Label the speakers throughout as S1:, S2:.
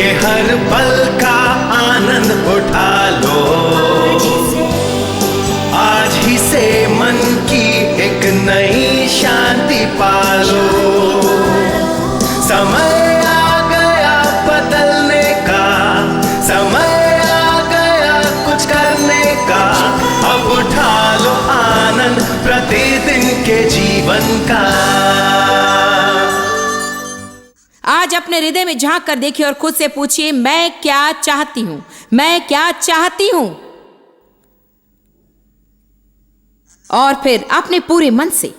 S1: के हर पल का आनंद उठा लो। आज ही से मन की एक नई शांति पालो। समय आ गया बदलने का, समय आ गया कुछ करने का। अब उठा लो आनंद प्रतिदिन के जीवन का।
S2: आज अपने हृदय में झांक कर देखिए और खुद से पूछिए, मैं क्या चाहती हूं, मैं क्या चाहती हूं। और फिर अपने पूरे मन से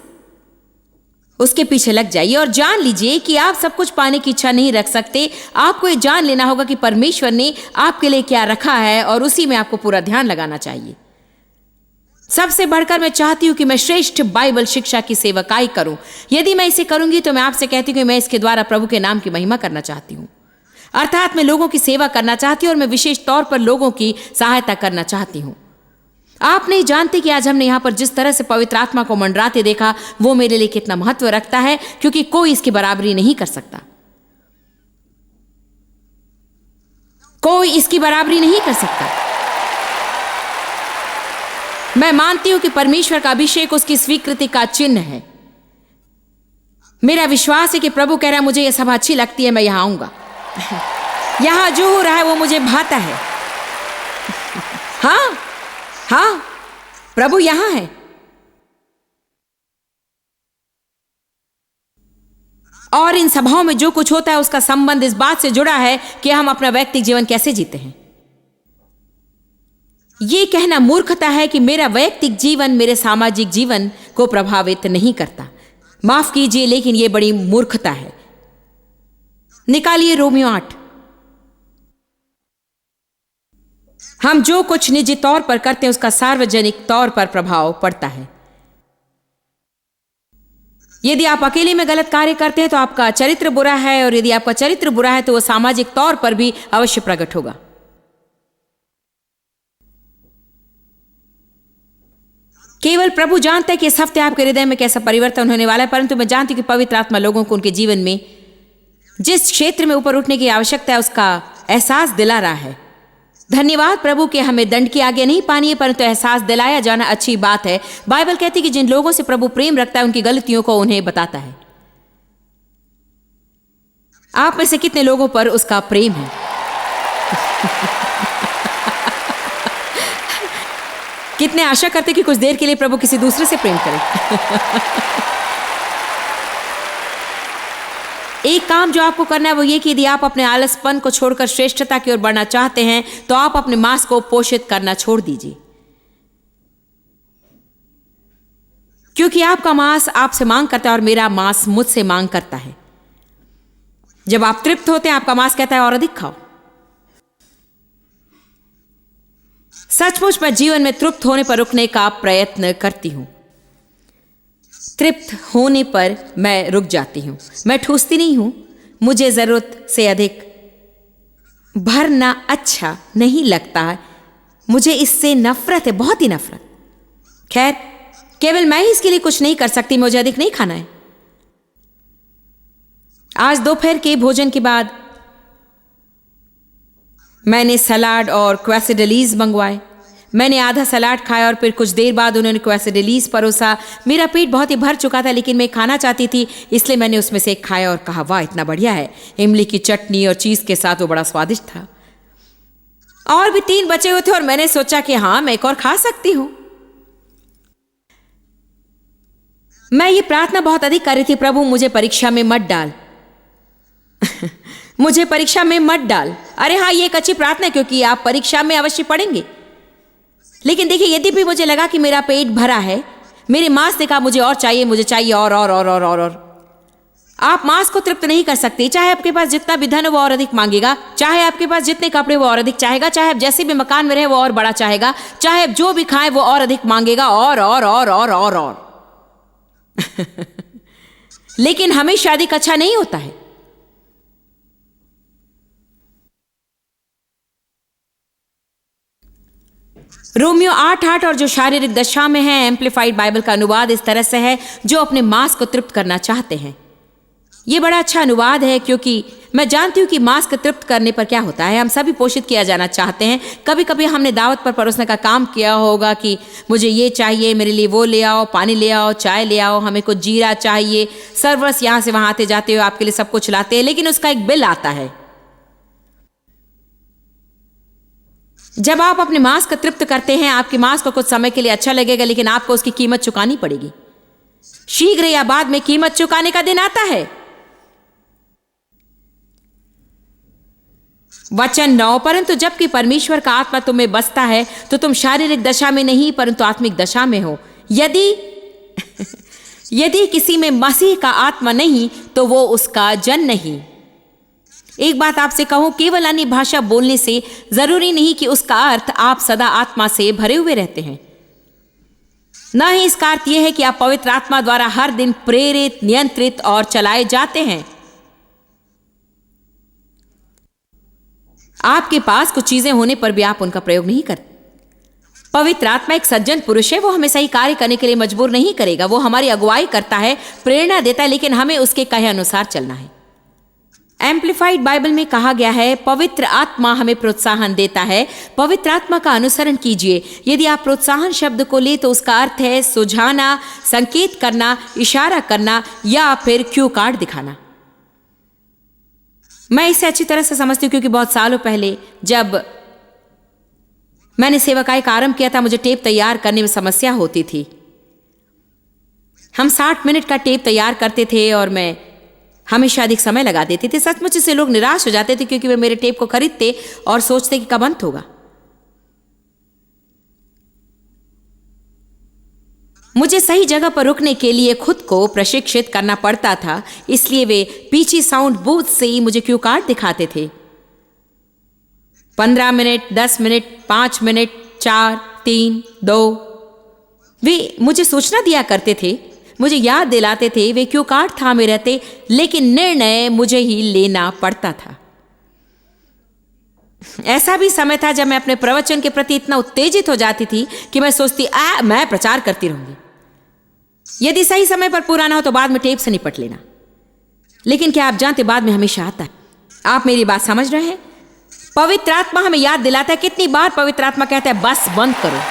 S2: उसके पीछे लग जाइए और जान लीजिए कि आप सब कुछ पाने की इच्छा नहीं रख सकते। आपको ये जान लेना होगा कि परमेश्वर ने आपके लिए क्या रखा है और उसी में आपको पूरा ध्यान लगाना चाहिए। सबसे बढ़कर मैं चाहती हूं कि मैं श्रेष्ठ बाइबल शिक्षा की सेवकाई करूं। यदि मैं इसे करूंगी तो मैं आपसे कहती हूं कि मैं इसके द्वारा प्रभु के नाम की महिमा करना चाहती हूं। अर्थात मैं लोगों की सेवा करना चाहती हूं और मैं विशेष तौर पर लोगों की सहायता करना चाहती हूं। आप नहीं जानते कि आज हमने यहां पर जिस तरह से पवित्र आत्मा को मंडराते देखा, वो मेरे लिए कितना महत्व रखता है, क्योंकि कोई इसकी बराबरी नहीं कर सकता। कोई इसकी बराबरी नहीं कर सकता। मैं मानती हूं कि परमेश्वर का अभिषेक उसकी स्वीकृति का चिन्ह है। मेरा विश्वास है कि प्रभु कह रहा है, मुझे यह सभा अच्छी लगती है, मैं यहां आऊंगा। यहां जो हो रहा है वो मुझे भाता है। हाँ हाँ, प्रभु यहां है। और इन सभाओं में जो कुछ होता है उसका संबंध इस बात से जुड़ा है कि हम अपना वैयक्तिक जीवन कैसे जीते हैं। यह कहना मूर्खता है कि मेरा वैयक्तिक जीवन मेरे सामाजिक जीवन को प्रभावित नहीं करता। माफ कीजिए, लेकिन यह बड़ी मूर्खता है। निकालिए रोमियो 8। हम जो कुछ निजी तौर पर करते हैं उसका सार्वजनिक तौर पर प्रभाव पड़ता है। यदि आप अकेले में गलत कार्य करते हैं तो आपका चरित्र बुरा है, और यदि आपका चरित्र बुरा है तो वह सामाजिक तौर पर भी अवश्य प्रकट होगा। केवल प्रभु जानता है कि इस हफ्ते आपके हृदय में कैसा परिवर्तन होने वाला है, परंतु मैं जानती हूं कि पवित्र आत्मा लोगों को उनके जीवन में जिस क्षेत्र में ऊपर उठने की आवश्यकता है उसका एहसास दिला रहा है। धन्यवाद प्रभु के हमें दंड की आज्ञा नहीं पानी है, परंतु एहसास दिलाया जाना अच्छी बात है। बाइबल कहती है कि जिन लोगों से प्रभु प्रेम रखता है उनकी गलतियों को उन्हें बताता है। आप में से कितने लोगों पर उसका प्रेम है? कितने आशा करते कि कुछ देर के लिए प्रभु किसी दूसरे से प्रेम करे। एक काम जो आपको करना है वो ये कि यदि आप अपने आलसपन को छोड़कर श्रेष्ठता की ओर बढ़ना चाहते हैं तो आप अपने मांस को पोषित करना छोड़ दीजिए, क्योंकि आपका मांस आपसे मांग करता है और मेरा मांस मुझसे मांग करता है। जब आप तृप्त होते हैं आपका मांस कहता है और अधिक खाओ। सचमुच मैं जीवन में तृप्त होने पर रुकने का प्रयत्न करती हूं। तृप्त होने पर मैं रुक जाती हूं। मैं ठूसती नहीं हूं। मुझे जरूरत से अधिक भरना अच्छा नहीं लगता है। मुझे इससे नफरत है, बहुत ही नफरत। खैर, केवल मैं ही इसके लिए कुछ नहीं कर सकती। मुझे अधिक नहीं खाना है। आज दोपहर के भोजन के बाद मैंने सलाद और क्वेसेडलीज मंगवाए। मैंने आधा सलाद खाया और फिर कुछ देर बाद उन्होंने क्वेसेडलीज परोसा। मेरा पेट बहुत ही भर चुका था, लेकिन मैं खाना चाहती थी, इसलिए मैंने उसमें से एक खाया और कहा, वाह इतना बढ़िया है। इमली की चटनी और चीज के साथ वो बड़ा स्वादिष्ट था। और भी 3 बचे हुए थे और मैंने सोचा कि हाँ, मैं एक और खा सकती हूं। मैं ये प्रार्थना बहुत अधिक कर रही थी, प्रभु मुझे परीक्षा में मत डाल। मुझे परीक्षा में मत डाल। अरे हाँ, ये एक अच्छी प्रार्थना है, क्योंकि आप परीक्षा में अवश्य पढ़ेंगे। लेकिन देखिए, यदि भी मुझे लगा कि मेरा पेट भरा है, मेरे मांस ने कहा मुझे और चाहिए, मुझे चाहिए और। आप मांस को तृप्त नहीं कर सकते। चाहे आपके पास जितना भी धन हो वो और अधिक मांगेगा, चाहे आपके पास जितने कपड़े वो और अधिक चाहेगा, चाहे आप जैसे भी मकान में रहे वो और बड़ा चाहेगा, चाहे आप जो भी खाएं वो और अधिक मांगेगा, और। लेकिन हमेशा अधिक अच्छा नहीं होता है। रोमियो 8:8 और जो शारीरिक दशा में है, एम्प्लीफाइड बाइबल का अनुवाद इस तरह से है, जो अपने मांस को तृप्त करना चाहते हैं। ये बड़ा अच्छा अनुवाद है, क्योंकि मैं जानती हूँ कि मांस को तृप्त करने पर क्या होता है। हम सभी पोषित किया जाना चाहते हैं। कभी कभी हमने दावत पर परोसने का काम किया होगा कि मुझे ये चाहिए, मेरे लिए वो ले आओ, पानी ले आओ, चाय ले आओ, हमें कुछ जीरा चाहिए। सर्वर्स यहाँ से वहाँ आते जाते हो, आपके लिए सब कुछ लाते हैं, लेकिन उसका एक बिल आता है। जब आप अपने मांस को तृप्त करते हैं, आपके मांस को कुछ समय के लिए अच्छा लगेगा, लेकिन आपको उसकी कीमत चुकानी पड़ेगी। शीघ्र या बाद में कीमत चुकाने का दिन आता है। वचन 9, परंतु जबकि परमेश्वर का आत्मा तुम में बसता है तो तुम शारीरिक दशा में नहीं परंतु आत्मिक दशा में हो। यदि किसी में मसीह का आत्मा नहीं तो वो उसका जन नहीं। एक बात आपसे कहूं, केवल अन्य भाषा बोलने से जरूरी नहीं कि उसका अर्थ आप सदा आत्मा से भरे हुए रहते हैं। न ही इसका अर्थ यह है कि आप पवित्र आत्मा द्वारा हर दिन प्रेरित, नियंत्रित और चलाए जाते हैं। आपके पास कुछ चीजें होने पर भी आप उनका प्रयोग नहीं करते। पवित्र आत्मा एक सज्जन पुरुष है। वो हमें सही कार्य करने के लिए मजबूर नहीं करेगा। वो हमारी अगुवाई करता है, प्रेरणा देता है, लेकिन हमें उसके कहे अनुसार चलना है। एम्प्लीफाइड बाइबल में कहा गया है, पवित्र आत्मा हमें प्रोत्साहन देता है। पवित्र आत्मा का अनुसरण कीजिए। यदि आप प्रोत्साहन शब्द को ले तो उसका अर्थ है सुझाना, संकेत करना, इशारा करना या फिर क्यू कार्ड दिखाना। मैं इसे अच्छी तरह से समझती हूँ, क्योंकि बहुत सालों पहले जब मैंने सेवकाई का आरंभ किया था, मुझे टेप तैयार करने में समस्या होती थी। हम 60 मिनट का टेप तैयार करते थे और मैं हमेशा अधिक समय लगा देती थी। सचमुच से लोग निराश हो जाते थे, क्योंकि वे मेरे टेप को खरीदते और सोचते कि कब अंत होगा। मुझे सही जगह पर रुकने के लिए खुद को प्रशिक्षित करना पड़ता था, इसलिए वे पीछे साउंड बूथ से ही मुझे क्यू कार्ड दिखाते थे। 15 मिनट, 10 मिनट, 5 मिनट, 4, 3, 2। वे मुझे सूचना दिया करते थे, मुझे याद दिलाते थे। वे क्यू कार्ड थामे रहते, लेकिन निर्णय मुझे ही लेना पड़ता था। ऐसा भी समय था जब मैं अपने प्रवचन के प्रति इतना उत्तेजित हो जाती थी कि मैं सोचती मैं प्रचार करती रहूंगी। यदि सही समय पर पूरा ना हो तो बाद में टेप से निपट लेना। लेकिन क्या आप जानते, बाद में हमेशा आता है। आप मेरी बात समझ रहे हैं? पवित्र आत्मा हमें याद दिलाता है। कितनी बार पवित्र आत्मा कहता है बस बंद करो,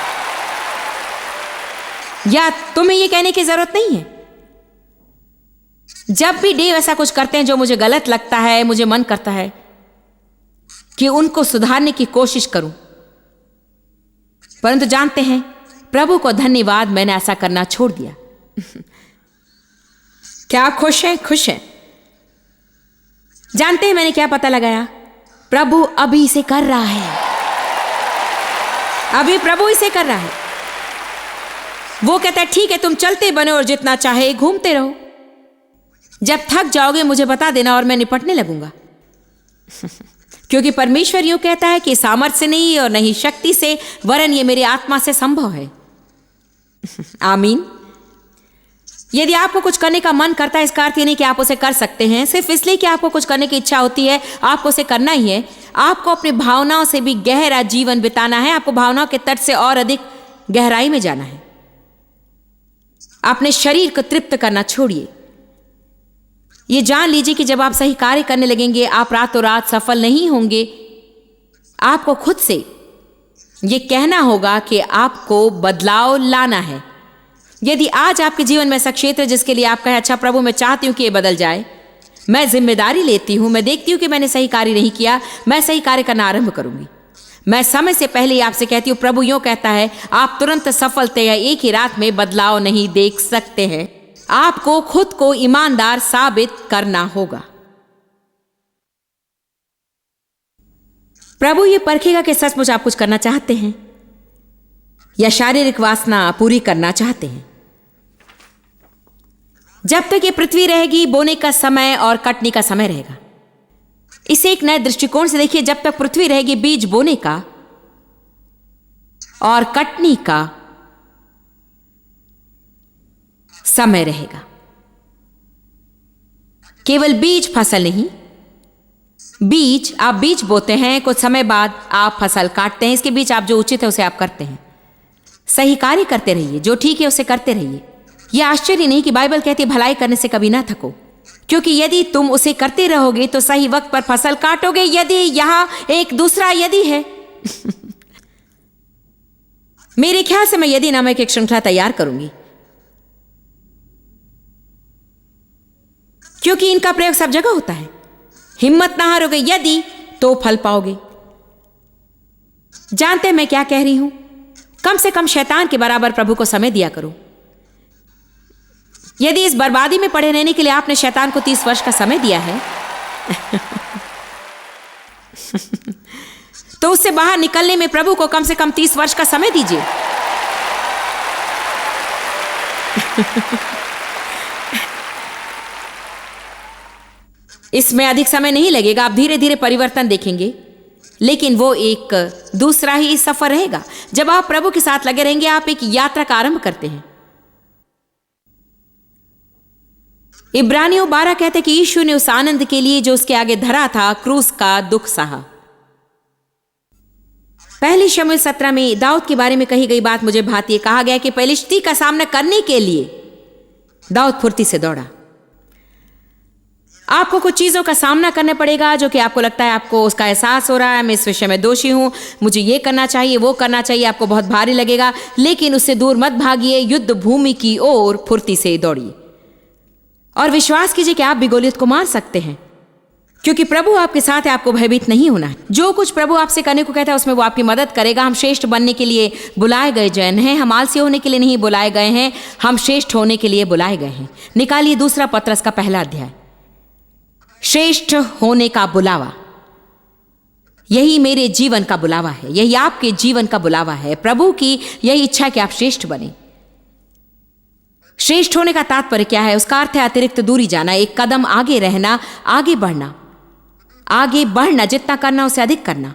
S2: या तुम्हें यह कहने की जरूरत नहीं है। जब भी डेव ऐसा कुछ करते हैं जो मुझे गलत लगता है, मुझे मन करता है कि उनको सुधारने की कोशिश करूं, परंतु जानते हैं, प्रभु को धन्यवाद, मैंने ऐसा करना छोड़ दिया। क्या आप खुश हैं? खुश हैं? जानते हैं मैंने क्या पता लगाया? प्रभु अभी इसे कर रहा है। अभी प्रभु इसे कर रहा है। वो कहता है ठीक है, तुम चलते बनो और जितना चाहे घूमते रहो। जब थक जाओगे मुझे बता देना और मैं निपटने लगूंगा। क्योंकि परमेश्वर यूं कहता है कि सामर्थ्य से नहीं और नहीं शक्ति से, वरन ये मेरी आत्मा से संभव है। आमीन। यदि आपको कुछ करने का मन करता है, इसका अर्थ ये नहीं कि आप उसे कर सकते हैं। सिर्फ इसलिए कि आपको कुछ करने की इच्छा होती है, आपको उसे करना ही है। आपको अपनी भावनाओं से भी गहरा जीवन बिताना है। आपको भावनाओं के तट से और अधिक गहराई में जाना है। अपने शरीर को तृप्त करना छोड़िए। ये जान लीजिए कि जब आप सही कार्य करने लगेंगे, आप रातों रात सफल नहीं होंगे। आपको खुद से ये कहना होगा कि आपको बदलाव लाना है। यदि आज आपके जीवन में ऐसा क्षेत्र जिसके लिए आप कहें अच्छा प्रभु मैं चाहती हूं कि ये बदल जाए, मैं जिम्मेदारी लेती हूं, मैं देखती हूं कि मैंने सही कार्य नहीं किया, मैं सही कार्य करना आरंभ करूंगी। मैं समय से पहले ही आपसे कहती हूं, प्रभु यूं कहता है, आप तुरंत सफलता या एक ही रात में बदलाव नहीं देख सकते हैं। आपको खुद को ईमानदार साबित करना होगा। प्रभु ये परखेगा कि सचमुच आप कुछ करना चाहते हैं या शारीरिक वासना पूरी करना चाहते हैं। जब तक ये पृथ्वी रहेगी, बोने का समय और कटने का समय रहेगा। इसे एक नए दृष्टिकोण से देखिए। जब तक पृथ्वी रहेगी, बीज बोने का और कटने का समय रहेगा। केवल बीज फसल नहीं, बीज आप बीज बोते हैं, कुछ समय बाद आप फसल काटते हैं। इसके बीच आप जो उचित है उसे आप करते हैं। सही कार्य करते रहिए, जो ठीक है उसे करते रहिए। यह आश्चर्य नहीं कि बाइबल कहती है भलाई करने से कभी ना थको, क्योंकि यदि तुम उसे करते रहोगे तो सही वक्त पर फसल काटोगे। यदि यहां एक दूसरा यदि है मेरे ख्याल से मैं यदि नामक एक श्रृंखला तैयार करूंगी, क्योंकि इनका प्रयोग सब जगह होता है। हिम्मत ना हारोगे यदि तो फल पाओगे। जानते हैं मैं क्या कह रही हूं? कम से कम शैतान के बराबर प्रभु को समय दिया करो। यदि इस बर्बादी में पड़े रहने के लिए आपने शैतान को 30 वर्ष का समय दिया है तो उससे बाहर निकलने में प्रभु को कम से कम 30 वर्ष का समय दीजिए। इसमें अधिक समय नहीं लगेगा, आप धीरे धीरे परिवर्तन देखेंगे, लेकिन वो एक दूसरा ही सफर रहेगा। जब आप प्रभु के साथ लगे रहेंगे, आप एक यात्रा का आरंभ करते हैं। इब्रानियों 12 कहते हैं कि यीशु ने उस आनंद के लिए जो उसके आगे धरा था, क्रूस का दुख सहा। पहली शमूएल 17 में दाऊद के बारे में कही गई बात मुझे भाती है। कहा गया कि फिलिस्ती का सामना करने के लिए दाऊद फुर्ती से दौड़ा। आपको कुछ चीजों का सामना करना पड़ेगा जो कि आपको लगता है, आपको उसका एहसास हो रहा है, मैं इस विषय में दोषी हूं, मुझे ये करना चाहिए, वो करना चाहिए, आपको बहुत भारी लगेगा, लेकिन उससे दूर मत भागिए। युद्ध भूमि की ओर फुर्ती से दौड़िए और विश्वास कीजिए कि आप भी गोलियत को मार सकते हैं, क्योंकि प्रभु आपके साथ है। आपको भयभीत नहीं होना है। जो कुछ प्रभु आपसे करने को कहता है उसमें वो आपकी मदद करेगा। हम श्रेष्ठ बनने के लिए बुलाए गए जन हैं, हम आलसी होने के लिए नहीं बुलाए गए हैं, हम श्रेष्ठ होने के लिए बुलाए गए हैं। निकालिए 2 पत्रस का 1 अध्याय। श्रेष्ठ होने का बुलावा, यही मेरे जीवन का बुलावा है, यही आपके जीवन का बुलावा है। प्रभु की यही इच्छा है कि आप श्रेष्ठ बने। श्रेष्ठ होने का तात्पर्य क्या है? उसका अर्थ है अतिरिक्त दूरी जाना, एक कदम आगे रहना, आगे बढ़ना, आगे बढ़ना, जितना करना उसे अधिक करना।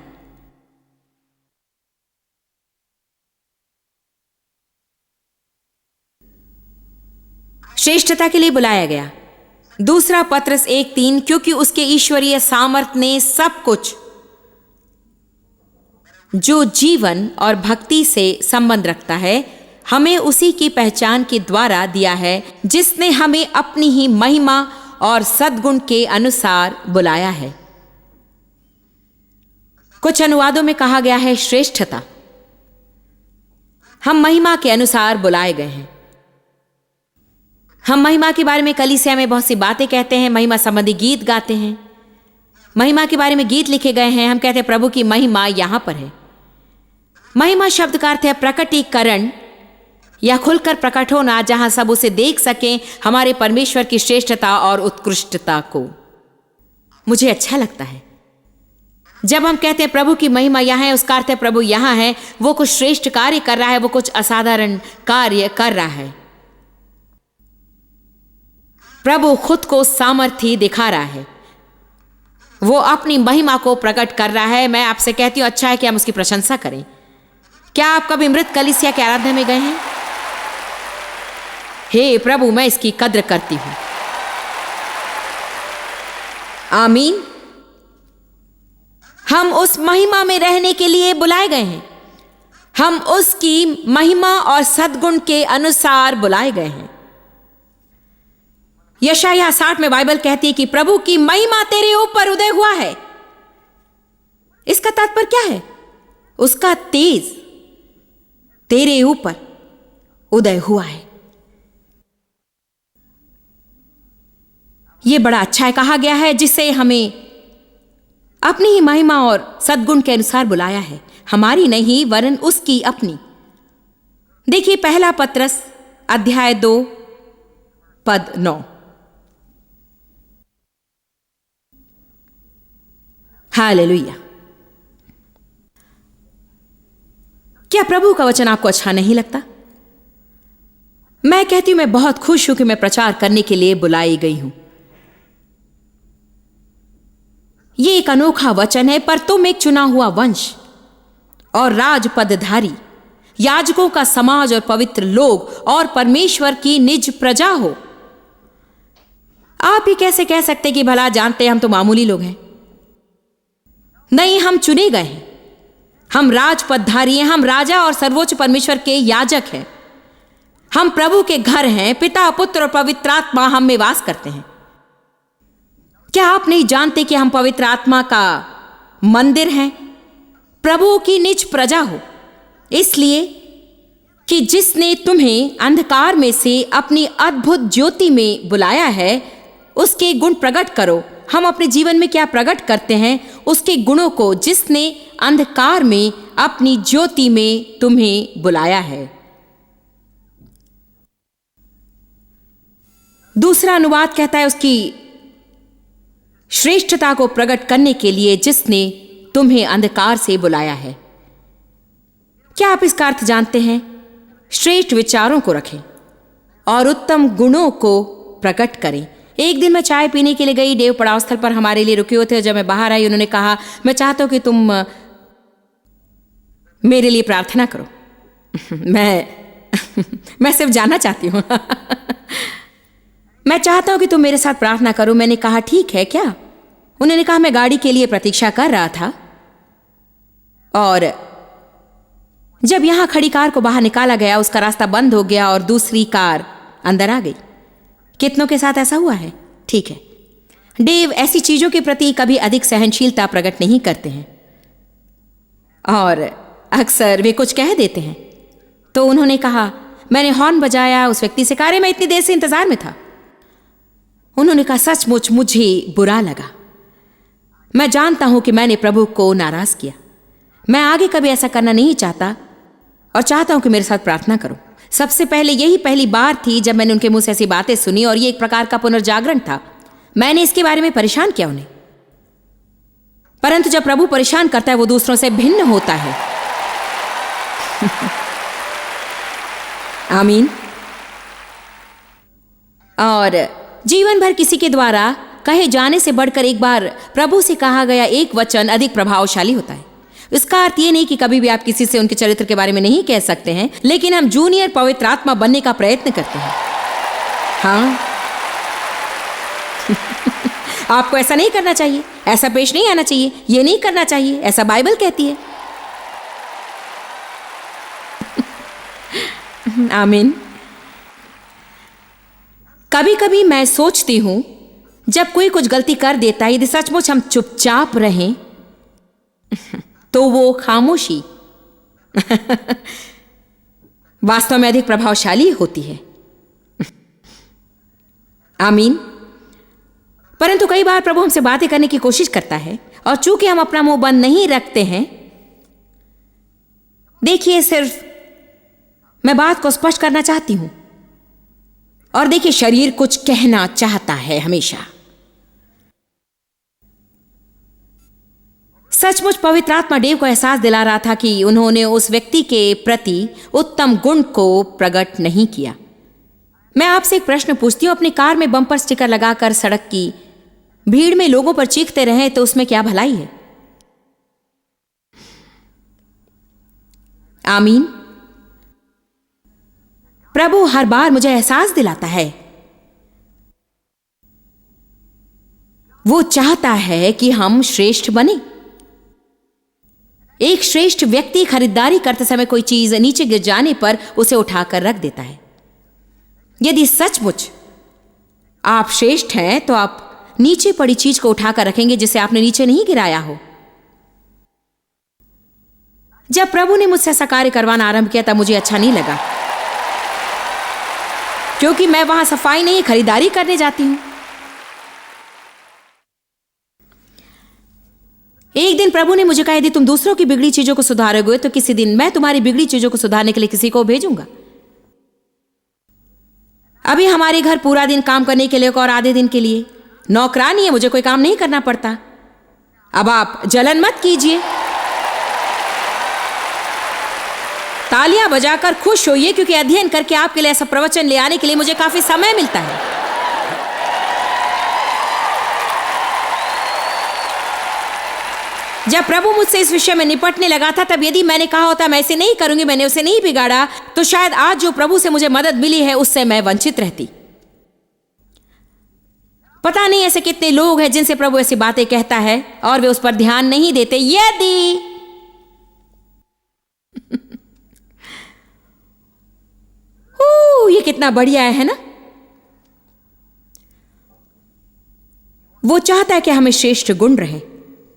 S2: श्रेष्ठता के लिए बुलाया गया। 2 पत्रस 1:3, क्योंकि उसके ईश्वरीय सामर्थ्य ने सब कुछ जो जीवन और भक्ति से संबंध रखता है हमें उसी की पहचान के द्वारा दिया है, जिसने हमें अपनी ही महिमा और सद्गुण के अनुसार बुलाया है। कुछ अनुवादों में कहा गया है श्रेष्ठता। हम महिमा के अनुसार बुलाए गए हैं। हम महिमा के बारे में कलीसिया में बहुत सी बातें कहते हैं, महिमा संबंधी गीत गाते हैं, महिमा के बारे में गीत लिखे गए हैं। हम कहते हैं प्रभु की महिमा यहां पर है। महिमा शब्द का अर्थ है प्रकटीकरण या खुलकर प्रकट होना, जहां सब उसे देख सकें, हमारे परमेश्वर की श्रेष्ठता और उत्कृष्टता को। मुझे अच्छा लगता है जब हम कहते हैं प्रभु की महिमा यहां है, उसका अर्थ है प्रभु यहां है, वो कुछ श्रेष्ठ कार्य कर रहा है, वो कुछ असाधारण कार्य कर रहा है। प्रभु खुद को सामर्थ्य दिखा रहा है, वो अपनी महिमा को प्रकट कर रहा है। मैं आपसे कहती हूं, अच्छा है कि हम उसकी प्रशंसा करें। क्या आप कभी मृत कलीसिया के आराधना में गए हैं? हे प्रभु, मैं इसकी कद्र करती हूं। आमीन। हम उस महिमा में रहने के लिए बुलाए गए हैं। हम उसकी महिमा और सद्गुण के अनुसार बुलाए गए हैं। यशायाह 60 में बाइबल कहती है कि प्रभु की महिमा तेरे ऊपर उदय हुआ है। इसका तात्पर्य क्या है? उसका तेज तेरे ऊपर उदय हुआ है। यह बड़ा अच्छा है। कहा गया है जिसे हमें अपनी ही महिमा और सद्गुण के अनुसार बुलाया है, हमारी नहीं वरन उसकी अपनी। देखिए 1 पत्रस अध्याय 2 पद 9। हालेलुया। क्या प्रभु का वचन आपको अच्छा नहीं लगता? मैं कहती हूं, मैं बहुत खुश हूं कि मैं प्रचार करने के लिए बुलाई गई हूं। यह एक अनोखा वचन है, पर तुम एक चुना हुआ वंश और राजपदधारी, याजकों का समाज और पवित्र लोग और परमेश्वर की निज प्रजा हो। आप ही कैसे कह सकते कि भला जानते हैं हम तो मामूली लोग हैं? नहीं, हम चुने गए हैं, हम राजपदधारी हैं, हम राजा और सर्वोच्च परमेश्वर के याजक हैं। हम प्रभु के घर हैं। पिता, पुत्र और पवित्र आत्मा हम में वास करते हैं। क्या आप नहीं जानते कि हम पवित्र आत्मा का मंदिर हैं, प्रभु की निज प्रजा हो? इसलिए कि जिसने तुम्हें अंधकार में से अपनी अद्भुत ज्योति में बुलाया है, उसके गुण प्रकट करो। हम अपने जीवन में क्या प्रकट करते हैं? उसके गुणों को, जिसने अंधकार में अपनी ज्योति में तुम्हें बुलाया है। दूसरा अनुवाद कहता है उसकी श्रेष्ठता को प्रकट करने के लिए जिसने तुम्हें अंधकार से बुलाया है। क्या आप इसका अर्थ जानते हैं? श्रेष्ठ विचारों को रखें और उत्तम गुणों को प्रकट करें। एक दिन मैं चाय पीने के लिए गई। देव पड़ाव स्थल पर हमारे लिए रुके हुए थे। जब मैं बाहर आई, उन्होंने कहा, मैं चाहता हूं कि तुम मेरे लिए प्रार्थना करो। मैं सिर्फ जानना चाहती हूं। मैं चाहता हूं कि तुम मेरे साथ प्रार्थना करो। मैंने कहा, ठीक है क्या? उन्होंने कहा, मैं गाड़ी के लिए प्रतीक्षा कर रहा था और जब यहां खड़ी कार को बाहर निकाला गया, उसका रास्ता बंद हो गया और दूसरी कार अंदर आ गई। कितनों के साथ ऐसा हुआ है? ठीक है। डेव ऐसी चीजों के प्रति कभी अधिक सहनशीलता प्रकट नहीं करते हैं और अक्सर वे कुछ कह देते हैं। तो उन्होंने कहा, मैंने हॉर्न बजाया, उस व्यक्ति से कहा, मैं इतनी देर से इंतजार में था। उन्होंने कहा, सचमुच मुझे बुरा लगा। मैं जानता हूं कि मैंने प्रभु को नाराज किया। मैं आगे कभी ऐसा करना नहीं चाहता और चाहता हूं कि मेरे साथ प्रार्थना करो। सबसे पहले यही पहली बार थी जब मैंने उनके मुंह से ऐसी बातें सुनी और ये एक प्रकार का पुनर्जागरण था। मैंने इसके बारे में परेशान किया उन्हें, परंतु जब प्रभु परेशान करता है वो दूसरों से भिन्न होता है। आमीन। और जीवन भर किसी के द्वारा कहे जाने से बढ़कर एक बार प्रभु से कहा गया एक वचन अधिक प्रभावशाली होता है। इसका अर्थ ये नहीं कि कभी भी आप किसी से उनके चरित्र के बारे में नहीं कह सकते हैं, लेकिन हम जूनियर पवित्र आत्मा बनने का प्रयत्न करते हैं। हाँ। आपको ऐसा नहीं करना चाहिए, ऐसा पेश नहीं आना चाहिए, ये नहीं करना चाहिए, ऐसा बाइबल कहती है। आमीन। कभी कभी मैं सोचती हूं, जब कोई कुछ गलती कर देता है, यदि सचमुच हम चुपचाप रहें तो वो खामोशी वास्तव में अधिक प्रभावशाली होती है। आमीन। परंतु कई बार प्रभु हमसे बातें करने की कोशिश करता है और चूंकि हम अपना मुंह बंद नहीं रखते हैं, देखिए, सिर्फ मैं बात को स्पष्ट करना चाहती हूं। और देखिए, शरीर कुछ कहना चाहता है हमेशा। सचमुच पवित्र आत्मा डेव को एहसास दिला रहा था कि उन्होंने उस व्यक्ति के प्रति उत्तम गुण को प्रकट नहीं किया। मैं आपसे एक प्रश्न पूछती हूं, अपनी कार में बम्पर स्टिकर लगाकर सड़क की भीड़ में लोगों पर चीखते रहें तो उसमें क्या भलाई है? आमीन। प्रभु हर बार मुझे एहसास दिलाता है, वो चाहता है कि हम श्रेष्ठ बने। एक श्रेष्ठ व्यक्ति खरीदारी करते समय कोई चीज नीचे गिर जाने पर उसे उठाकर रख देता है। यदि सचमुच आप श्रेष्ठ हैं तो आप नीचे पड़ी चीज को उठाकर रखेंगे जिसे आपने नीचे नहीं गिराया हो। जब प्रभु ने मुझसे ऐसा कार्य करवाना आरंभ किया तब मुझे अच्छा नहीं लगा, क्योंकि मैं वहां सफाई नहीं, खरीदारी करने जाती हूं। एक दिन प्रभु ने मुझे कहा, यदि तुम दूसरों की बिगड़ी चीजों को सुधारोगे तो किसी दिन मैं तुम्हारी बिगड़ी चीजों को सुधारने के लिए किसी को भेजूंगा। अभी हमारे घर पूरा दिन काम करने के लिए और आधे दिन के लिए नौकरानी है, मुझे कोई काम नहीं करना पड़ता। अब आप जलन मत कीजिए, तालियां बजाकर खुश होइए, क्योंकि अध्ययन करके आपके लिए ऐसा प्रवचन ले आने के लिए मुझे काफी समय मिलता है। जब प्रभु मुझसे इस विषय में निपटने लगा था, तब यदि मैंने कहा होता मैं ऐसे नहीं करूंगी, मैंने उसे नहीं बिगाड़ा, तो शायद आज जो प्रभु से मुझे मदद मिली है उससे मैं वंचित रहती। पता नहीं ऐसे कितने लोग हैं जिनसे प्रभु ऐसी बातें कहता है और वे उस पर ध्यान नहीं देते। यदि ये कितना बढ़िया है ना? वो चाहता है कि हमें श्रेष्ठ गुण रहें।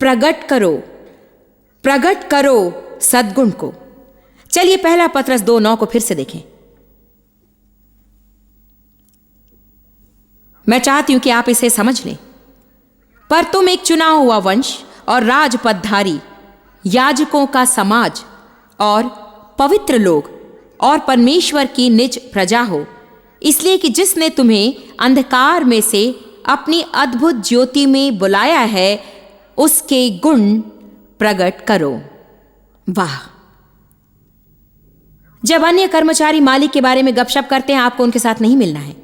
S2: प्रकट करो सद्गुण को। चलिए पहला पत्रस 2:9 को फिर से देखें। मैं चाहती हूं कि आप इसे समझ लें। पर तुम एक चुना हुआ वंश और राजपदधारी, याजकों का समाज और पवित्र लोग और परमेश्वर की निज प्रजा हो, इसलिए कि जिसने तुम्हें अंधकार में से अपनी अद्भुत ज्योति में बुलाया है, उसके गुण प्रकट करो। वाह! जब अन्य कर्मचारी मालिक के बारे में गपशप करते हैं, आपको उनके साथ नहीं मिलना है।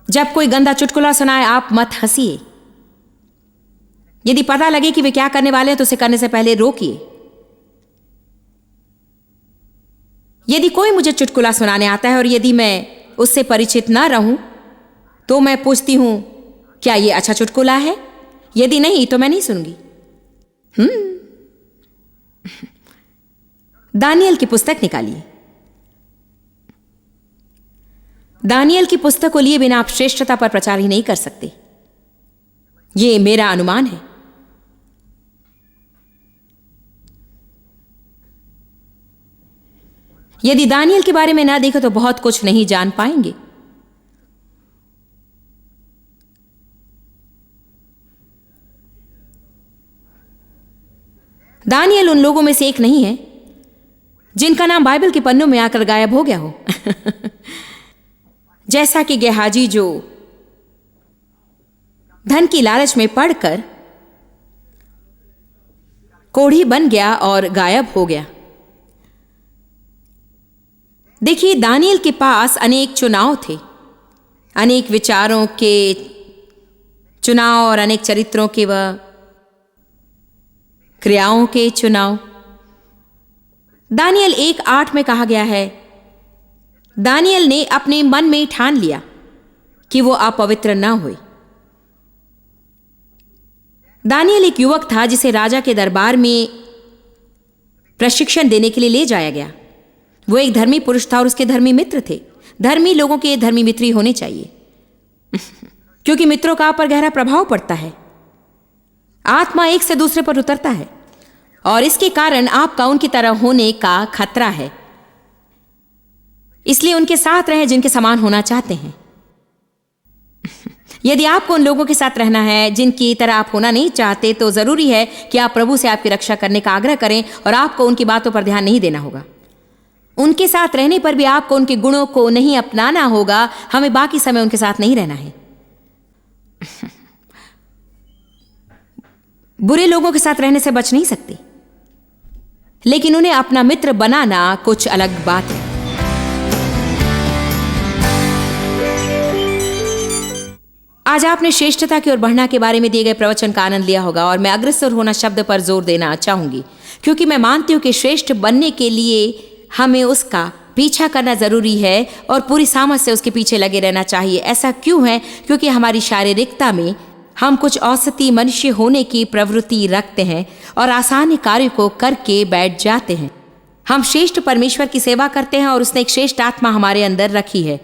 S2: जब कोई गंदा चुटकुला सुनाए, आप मत हंसिए। यदि पता लगे कि वे क्या करने वाले हैं तो उसे करने से पहले रोकिए। यदि कोई मुझे चुटकुला सुनाने आता है और यदि मैं उससे परिचित ना रहूं, तो मैं पूछती हूं, क्या यह अच्छा चुटकुला है? यदि नहीं तो मैं नहीं सुनूंगी। दानियल की पुस्तक निकालिए। दानियल की पुस्तक को लिए बिना आप श्रेष्ठता पर प्रचार ही नहीं कर सकते। यह मेरा अनुमान है। यदि दानियल के बारे में ना देखो तो बहुत कुछ नहीं जान पाएंगे। दानियल उन लोगों में से एक नहीं है जिनका नाम बाइबल के पन्नों में आकर गायब हो गया हो। जैसा कि गेहाजी, जो धन की लालच में पड़कर कोढ़ी बन गया और गायब हो गया। देखिए, दानियल के पास अनेक चुनाव थे, अनेक विचारों के चुनाव और अनेक चरित्रों के व क्रियाओं के चुनाव। दानियल 1:8 में कहा गया है, दानियल ने अपने मन में ठान लिया कि वो अपवित्र ना हुए। दानियल एक युवक था जिसे राजा के दरबार में प्रशिक्षण देने के लिए ले जाया गया। वो एक धर्मी पुरुष था और उसके धर्मी मित्र थे। धर्मी लोगों के धर्मी मित्र ही होने चाहिए क्योंकि मित्रों का आप पर गहरा प्रभाव पड़ता है। आत्मा एक से दूसरे पर उतरता है और इसके कारण आपका उनकी तरह होने का खतरा है। इसलिए उनके साथ रहें जिनके समान होना चाहते हैं। यदि आपको उन लोगों के साथ रहना है जिनकी तरह आप होना नहीं चाहते, तो जरूरी है कि आप प्रभु से आपकी रक्षा करने का आग्रह करें और आपको उनकी बातों पर ध्यान नहीं देना होगा। उनके साथ रहने पर भी आपको उनके गुणों को नहीं अपनाना होगा। हमें बाकी समय उनके साथ नहीं रहना है। बुरे लोगों के साथ रहने से बच नहीं सकते, लेकिन उन्हें अपना मित्र बनाना कुछ अलग बात है। आज आपने श्रेष्ठता की ओर बढ़ना के बारे में दिए गए प्रवचन का आनंद लिया होगा और मैं अग्रसर होना शब्द पर जोर देना चाहूंगी, क्योंकि मैं मानती हूं कि श्रेष्ठ बनने के लिए हमें उसका पीछा करना जरूरी है और पूरी सामर्थ से उसके पीछे लगे रहना चाहिए। ऐसा क्यों है? क्योंकि हमारी शारीरिकता में हम कुछ औसती मनुष्य होने की प्रवृत्ति रखते हैं और आसान कार्य को करके बैठ जाते हैं। हम श्रेष्ठ परमेश्वर की सेवा करते हैं और उसने एक श्रेष्ठ आत्मा हमारे अंदर रखी है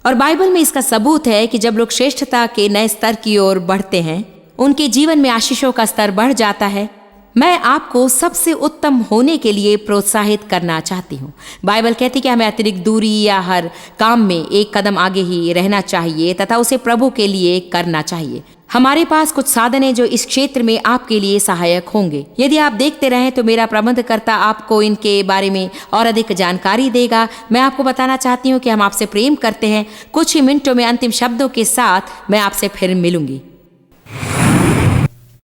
S2: और बाइबल में इसका सबूत है कि जब लोग श्रेष्ठता के नए स्तर की ओर बढ़ते हैं, उनके जीवन में आशीषों का स्तर बढ़ जाता है। मैं आपको सबसे उत्तम होने के लिए प्रोत्साहित करना चाहती हूँ। बाइबल कहती है कि हमें अतिरिक्त दूरी या हर काम में एक कदम आगे ही रहना चाहिए तथा उसे प्रभु के लिए करना चाहिए। हमारे पास कुछ साधन हैं जो इस क्षेत्र में आपके लिए सहायक होंगे। यदि आप देखते रहें तो मेरा प्रबंधकर्ता आपको इनके बारे में और अधिक जानकारी देगा। मैं आपको बताना चाहती हूँ कि हम आपसे प्रेम करते हैं। कुछ ही मिनटों में अंतिम शब्दों के साथ मैं आपसे फिर मिलूंगी।